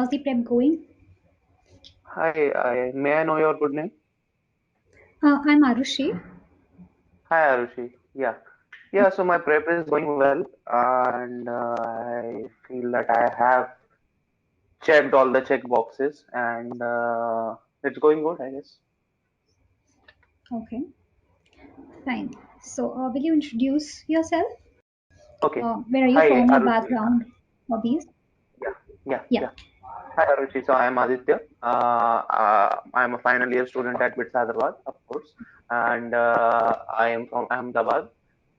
How's the prep going? Hi, may I know your good name? I'm Arushi. Hi, Arushi. So my prep is going well, and I feel that I have checked all the check boxes, and it's going good, I guess. Okay, fine. So, will you introduce yourself? Okay. Where are you Hi, from? Your Arushi. background, hobbies? Yeah, yeah, Yeah. yeah. Hi, Arushi. So I am Aditya. I am a final year student at BITS Hyderabad, of course, and I am from Ahmedabad.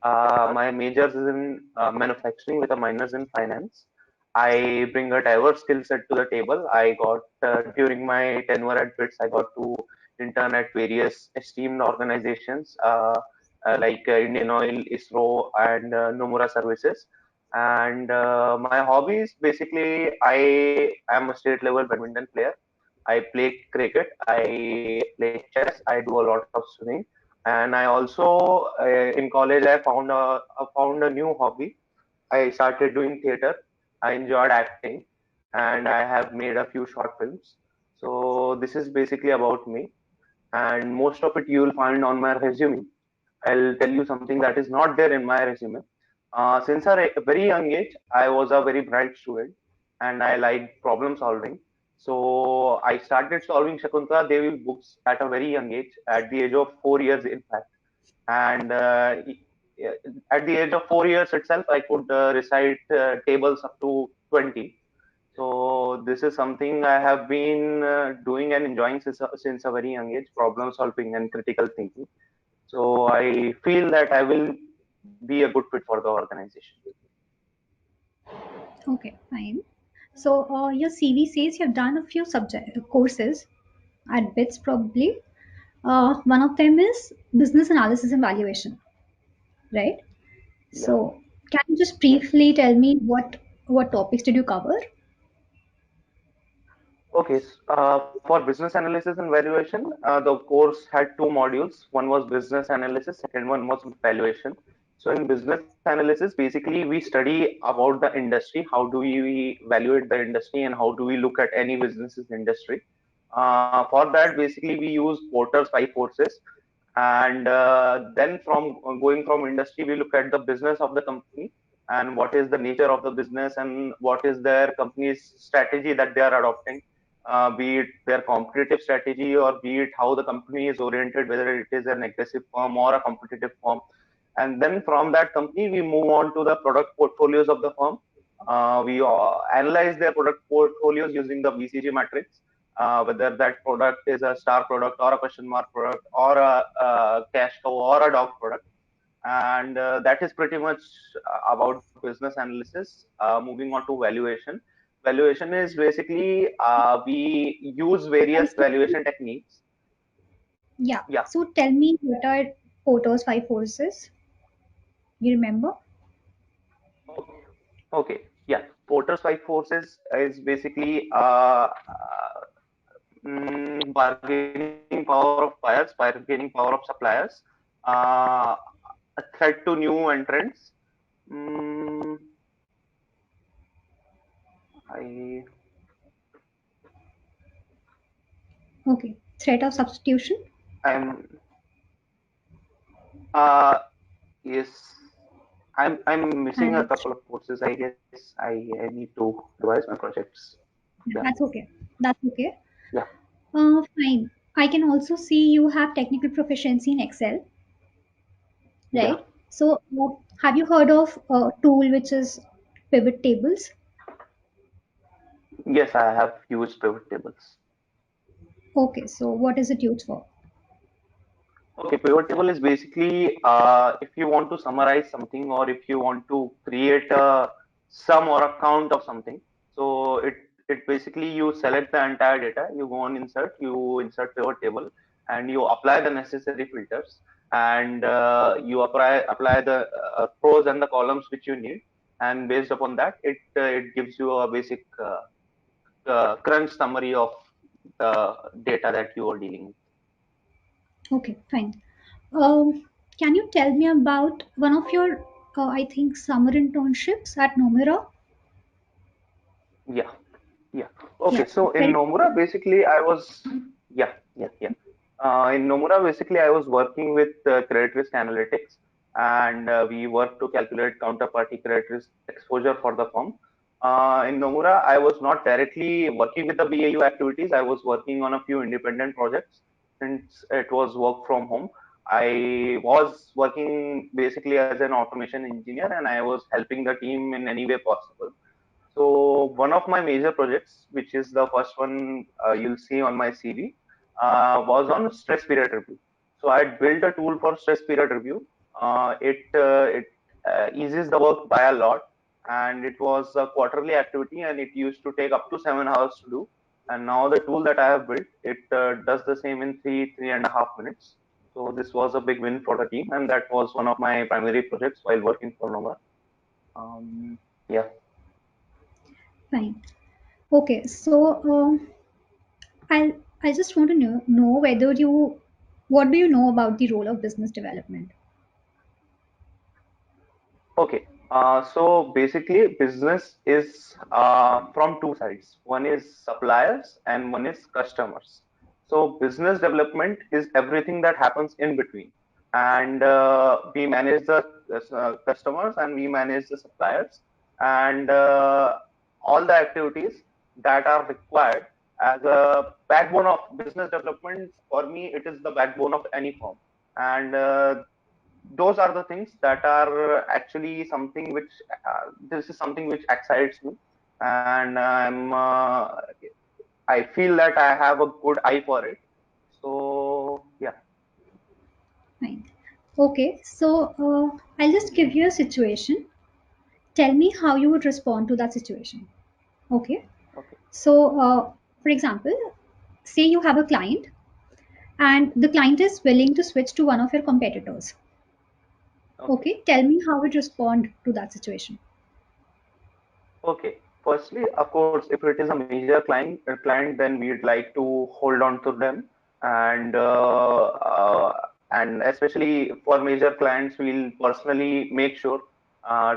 My majors is in manufacturing with a minors in finance. I bring a diverse skill set to the table. I got during my tenure at BITS, I got to intern at various esteemed organizations like Indian Oil, ISRO, and Nomura Services. And my hobbies basically, I am a state level badminton player. I play cricket, I play chess, I do a lot of swimming, and I also in college I found a new hobby. I started doing theater. I enjoyed acting, and I have made a few short films. So this is basically about me, and most of it you will find on my resume. I'll tell you something that is not there in my resume. Since a very young age, I was a very bright student and I liked problem solving. So I started solving Shakuntala Devi books at a very young age, at the age of 4 years, in fact. And at the age of 4 years itself, I could recite tables up to 20. So this is something I have been doing and enjoying since a very young age, problem solving and critical thinking. So I feel that I will be a good fit for the organization. Okay, fine. So, your CV says you've done a few subject courses at BITS probably. One of them is business analysis and valuation, right? Yeah. So, can you just Yes. briefly tell me what topics did you cover? Okay. For business analysis and valuation, the course had two modules. One was business analysis, second one was valuation. So in business analysis, basically we study about the industry. How do we evaluate the industry and how do we look at any business's industry? For that, basically we use Porter's five forces, and then from going from industry, we look at the business of the company and what is the nature of the business and what is their company's strategy that they are adopting, be it their competitive strategy or be it how the company is oriented, whether it is an aggressive firm or a competitive firm. And then from that company, we move on to the product portfolios of the firm. We analyze their product portfolios using the BCG matrix, whether that product is a star product or a question mark product or a cash cow or a dog product. And that is pretty much about business analysis. Moving on to valuation. Valuation is basically we use various valuation techniques. Yeah. Yeah. So, tell me what are Porter's five forces? You remember? Okay. Okay. Yeah. Porter's five forces is basically bargaining power of buyers, bargaining power of suppliers, uh, a threat to new entrants. Mm, I Okay. Threat of substitution. am uh yes, I'm missing a And couple of courses. I guess I need to revise my projects. Yeah, that's okay. That's okay. yeah, Fine. I can also see you have technical proficiency in Excel, yeah. right? So, have you heard of a tool which is pivot tables? Yes, I have used pivot tables. Okay, so what is it used for? Okay, pivot table is basically if you want to summarize something or if you want to create a sum or a count of something. So it basically you select the entire data, you go on insert, you insert pivot table, and you apply the necessary filters, and you apply the rows and the columns which you need, and based upon that, it gives you a basic crunch summary of the data that you are dealing with. Okay, fine. Can you tell me about one of your, I think, summer internships at Nomura? Yeah. Yeah. Okay. Yeah. So in Very. Nomura, basically, I was, yeah, yeah, yeah. In Nomura, basically, I was working with credit risk analytics, and we worked to calculate counterparty credit risk exposure for the firm. In Nomura, I was not directly working with the BAU activities. I was working on a few independent projects since it was work from home. I was working basically as an automation engineer, and I was helping the team in any way possible. So one of my major projects, which is the first one you'll see on my CV, was on stress period review. So I built a tool for stress period review. It eases the work by a lot, and it was a quarterly activity, and it used to take up to 7 hours to do. And now the tool that I have built, it does the same in three and a half minutes. So this was a big win for the team, and that was one of my primary projects while working for Nova. Yeah. Fine. Okay. So I just want to know whether you what do you know about the role of business development? Okay. So basically, business is from two sides. One is suppliers and one is customers. So business development is everything that happens in between, and we manage the customers and we manage the suppliers, and all the activities that are required as a backbone of business development. For me, it is the backbone of any firm, and those are the things that are actually something which this is something which excites me, and I feel that I have a good eye for it. So yeah. Fine. Okay. So I'll just give you a situation. Tell me how you would respond to that situation. Okay. Okay. So for example, say you have a client and the client is willing to switch to one of your competitors. Okay. Okay. Tell me how would respond to that situation. Okay. Firstly, of course, if it is a major client, then we'd like to hold on to them, and and especially for major clients, we'll personally make sure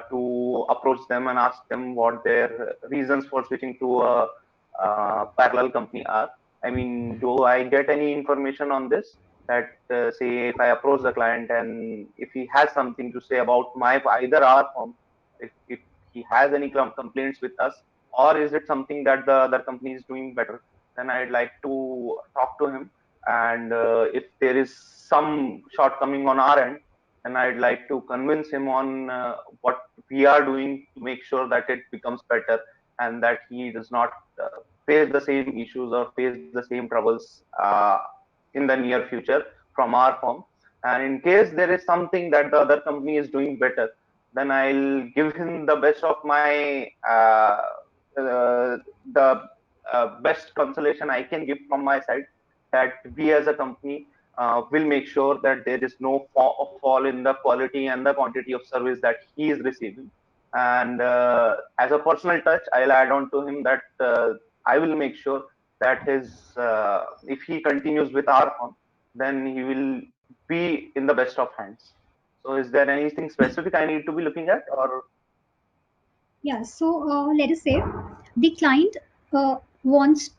to approach them and ask them what their reasons for switching to a parallel company are. I mean, do I get any information on this? That say if I approach the client and if he has something to say about my either our firm, if he has any complaints with us, or is it something that the other company is doing better, then I'd like to talk to him. And if there is some shortcoming on our end, then I'd like to convince him on what we are doing to make sure that it becomes better, and that he does not face the same issues or face the same troubles in the near future from our firm. And in case there is something that the other company is doing better, then I'll give him the best of my the best consolation I can give from my side, that we as a company will make sure that there is no fall in the quality and the quantity of service that he is receiving. And as a personal touch, I'll add on to him that I will make sure that his if he continues with our firm, then he will be in the best of hands. So is there anything specific I need to be looking at, or Yeah. So let us say the client wants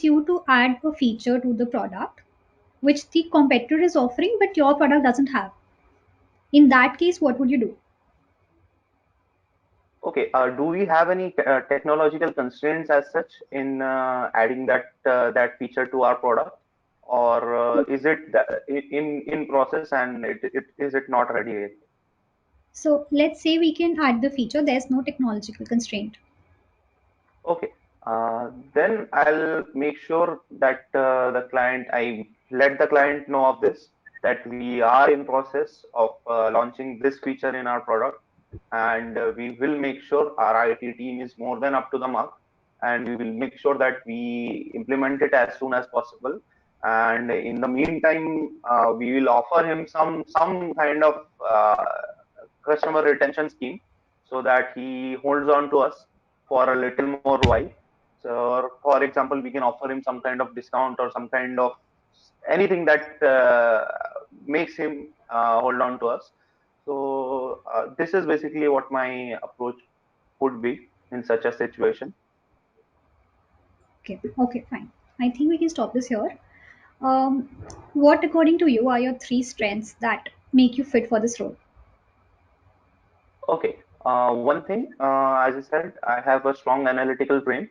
you to add a feature to the product which the competitor is offering, but your product doesn't have. In that case, what would you do? okay? Do we have any technological constraints as such in adding that feature to our product, or is it in process and it is it not ready yet? So let's say we can add the feature. There's no technological constraint. Okay. Then I'll make sure that I let the client know of this, that we are in process of launching this feature in our product, and we will make sure our IT team is more than up to the mark, and we will make sure that we implement it as soon as possible. And in the meantime, we will offer him some kind of customer retention scheme, so that he holds on to us for a little more while. So, for example, we can offer him some kind of discount or some kind of anything that makes him hold on to us. So, this is basically what my approach would be in such a situation. Okay, fine. I think we can stop this here. Um, what, according to you, are your three strengths that make you fit for this role? Okay. One thing, as I said, I have a strong analytical brain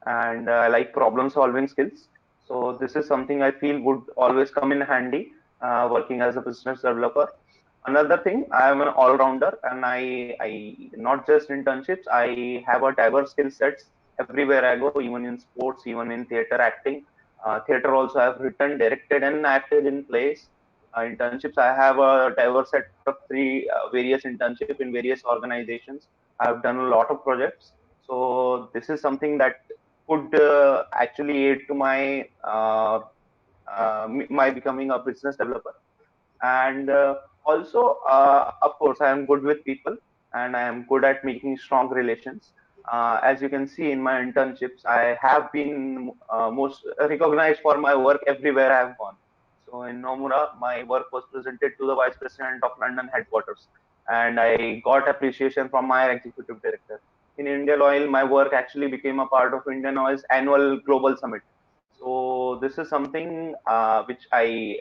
and I like problem solving skills. So this is something I feel would always come in handy working as a business developer. Another thing, I am an all-rounder and I not just internships, I have a diverse skill sets everywhere I go, even in sports, even in theater acting. Theater also I've written, directed and acted in plays. Internships, I have a diverse set of three various internship in various organizations. I've done a lot of projects. So this is something that could actually aid to my becoming a business developer. And also, of course, I am good with people and I am good at making strong relations. As you can see in my internships, I have been most recognized for my work everywhere I have gone. So in Nomura, my work was presented to the vice president of London headquarters, and I got appreciation from my executive director. In Indian Oil, my work actually became a part of Indian Oil's annual global summit. So this is something which I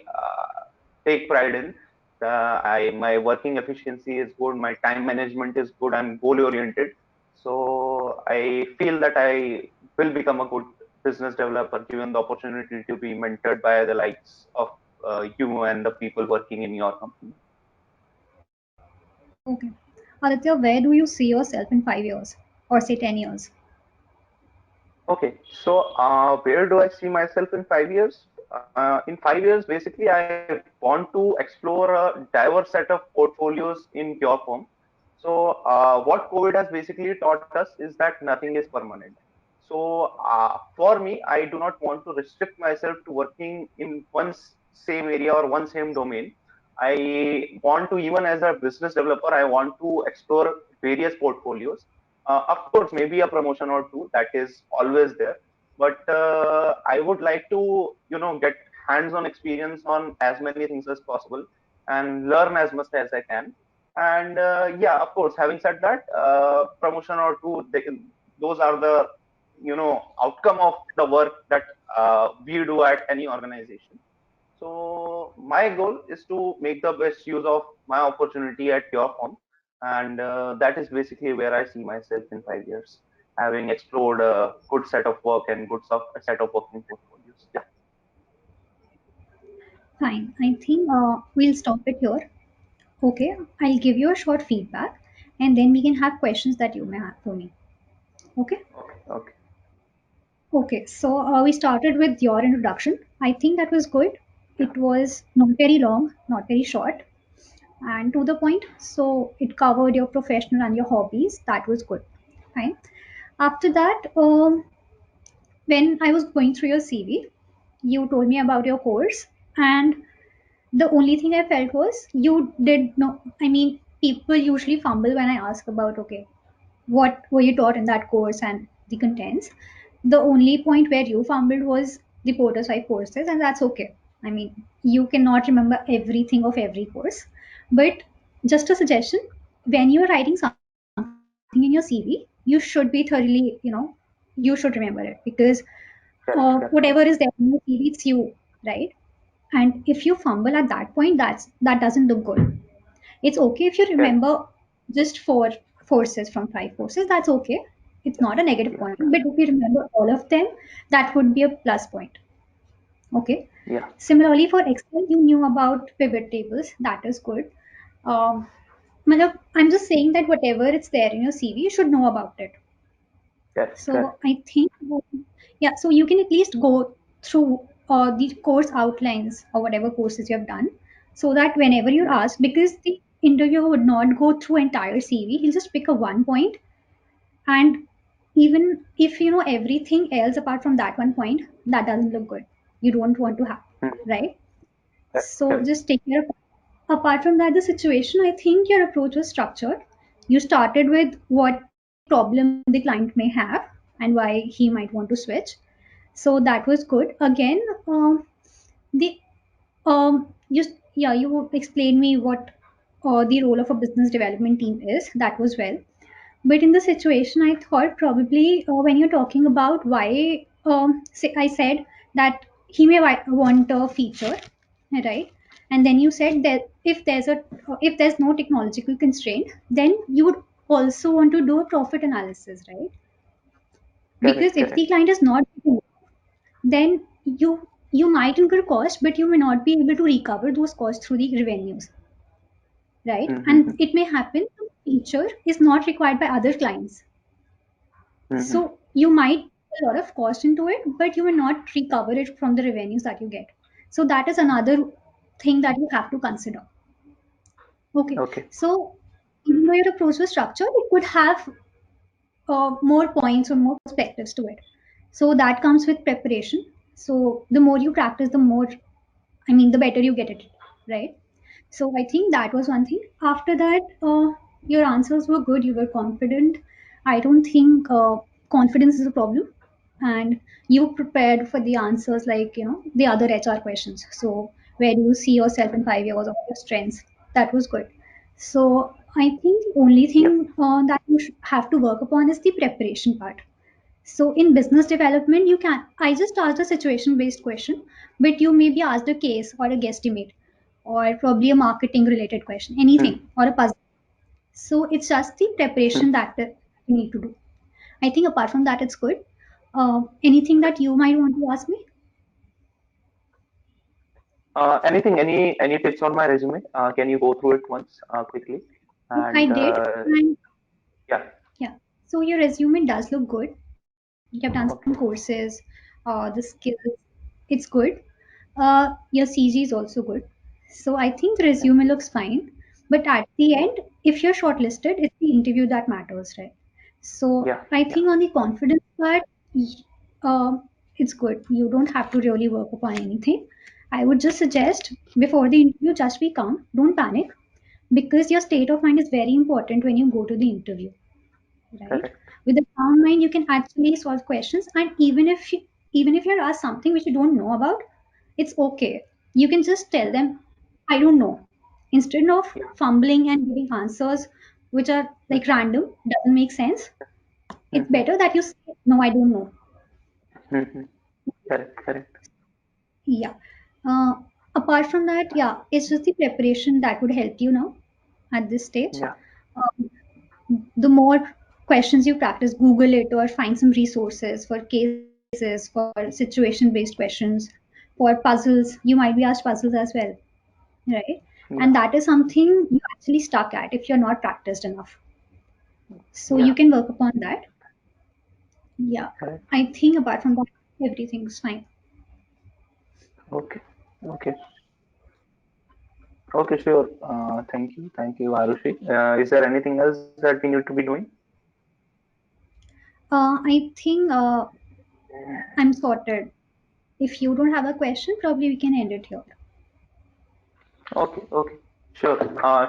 take pride in. My working efficiency is good. My time management is good. I'm goal oriented. So I feel that I will become a good business developer given the opportunity to be mentored by the likes of you and the people working in your company. Okay. Aditya, where do you see yourself in 5 years or say 10 years? Okay, so where do I see myself in 5 years? In 5 years, basically, I want to explore a diverse set of portfolios in pure form. So, what COVID has basically taught us is that nothing is permanent. So, for me, I do not want to restrict myself to working in one same area or one same domain. I want to, even as a business developer, I want to explore various portfolios. Of course, maybe a promotion or two that is always there, but I would like to, get hands-on experience on as many things as possible and learn as much as I can. And yeah, of course, having said that, promotion or two, those are the outcome of the work that we do at any organization. So my goal is to make the best use of my opportunity at your firm, and that is basically where I see myself in 5 years, having explored a good set of work and set of working portfolios. Yeah, Fine. I think we'll stop it here. Okay. I'll give you a short feedback and then we can have questions that you may have for me. Okay. okay, okay, Okay. So we started with your introduction. I think that was good. yeah, It was not very long, not very short, and to the point. So it covered your professional and your hobbies. That was good. Fine. After that, when I was going through your CV, you told me about your course, and the only thing I felt was you did no. I mean, people usually fumble when I ask about, okay, what were you taught in that course and the contents. The only point where you fumbled was the Porter's five courses, and that's okay. I mean, you cannot remember everything of every course, but just a suggestion: when you are writing something in your CV, you should be thoroughly, you should remember it because correct, correct, whatever is there in your CV, it's you, right? And if you fumble at that point, that doesn't look good. It's okay if you correct, remember just four forces from five forces. That's okay. It's yeah, not a negative yeah, point. But if you remember all of them, that would be a plus point. Okay. yeah, Similarly, for Excel, you knew about pivot tables. That is good. Um, I'm just saying that whatever it's there in your CV, you should know about it. correct, So correct, I think, yeah, so you can at least go through the course outlines or whatever courses you have done, so that whenever you're yeah, asked, because the interviewer would not go through entire CV, he'll just pick a one point, and even if you know everything else apart from that one point, that doesn't look good. You don't want to have, hmm, right? correct, So correct, just take care of. Apart from that, the situation, I think your approach was structured. You started with what problem the client may have and why he might want to switch. So that was good. Again, the just yeah, you explained me what the role of a business development team is. That was well. But in the situation, I thought probably when you're talking about why say I said that he may want a feature, right? And then you said that if there's no technological constraint, then you would also want to do a profit analysis, right? Because Correct, if the correct. client is not, then you might incur cost, but you may not be able to recover those costs through the revenues, right? Mm-hmm. And it may happen the feature is not required by other clients. Mm-hmm. So you might put a lot of cost into it, but you will not recover it from the revenues that you get. So that is another thing that you have to consider. Okay. Okay. So even though your approach was structured, it could have more points or more perspectives to it. So that comes with preparation. So the more you practice, the more, I mean, the better you get at it, right? So I think that was one thing. After that, your answers were good. You were confident. I don't think confidence is a problem, and you prepared for the answers like the other HR questions. So where do you see yourself in 5 years? What are your strengths? That was good. So I think the only Yep. thing that you have to work upon is the preparation part. So in business development, you can. I just asked a situation-based question, but you may be asked a case or a guesstimate, or probably a marketing-related question, anything, Mm-hmm. or a puzzle. So it's just the preparation that you need to do. I think apart from that, it's good. Anything that you might want to ask me? Anything, any tips on my resume? Can you go through it once quickly? I And did, and yeah. yeah. So your resume does look good. You have done some Okay. courses, the skills. It's good. Your CG is also good. So I think the Thank resume you. looks fine. But at the end, if you're shortlisted, it's the interview that matters, right? So Yeah. I Yeah. think on the confidence part, it's good. You don't have to really work upon anything. I would just suggest before the interview, just be calm. Don't panic because your state of mind is very important when you go to the interview, right? Correct. With a calm mind, you can actually solve questions, and even if you're asked something which you don't know about, it's okay. You can just tell them, "I don't know," instead of Yeah. fumbling and giving answers which are like random, doesn't make sense. It's Mm-hmm. better that you say, "No, I don't know." Mm-hmm. Correct. Correct. Yeah. Uh, Apart from that, yeah, it's just the preparation that would help you now at this stage. Yeah. Um, the more questions you practice, Google it or find some resources for cases, for situation based questions, for puzzles. You might be asked puzzles as well, right? Yeah. And that is something you actually stuck at if you're not practiced enough. So you Yeah. can work upon that. Yeah. Correct. I think apart from that, everything's fine. Okay. Okay. Okay. Sure. Thank you. Thank you, Arushi. Is there anything else that we need to be doing? I think I'm sorted. If you don't have a question, probably we can end it here. Okay. Okay. Sure.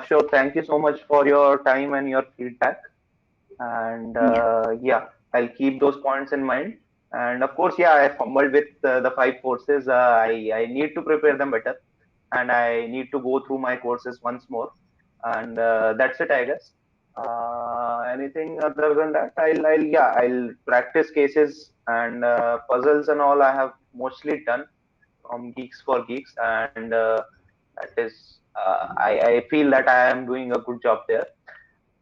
Sure. Thank you so much for your time and your feedback. And Yeah. yeah, I'll keep those points in mind. And of course, yeah, I fumbled with the five courses. I need to prepare them better, and I need to go through my courses once more. And that's it, I guess. Anything other than that, I'll yeah, I'll practice cases and puzzles and all. I have mostly done from Geeks for Geeks, and that is I feel that I am doing a good job there.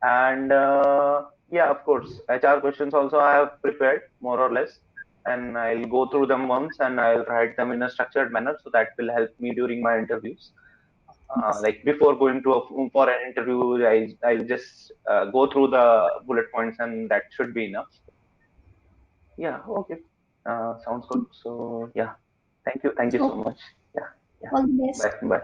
And yeah, of course, HR questions also I have prepared more or less, and I'll go through them once and I'll write them in a structured manner so that will help me during my interviews. Yes. Like before going to for an interview, I'll just go through the bullet points and that should be enough. Yeah, okay. Sounds good. So yeah, thank you so Okay. much. Yeah, yeah. All the Bye, best. bye.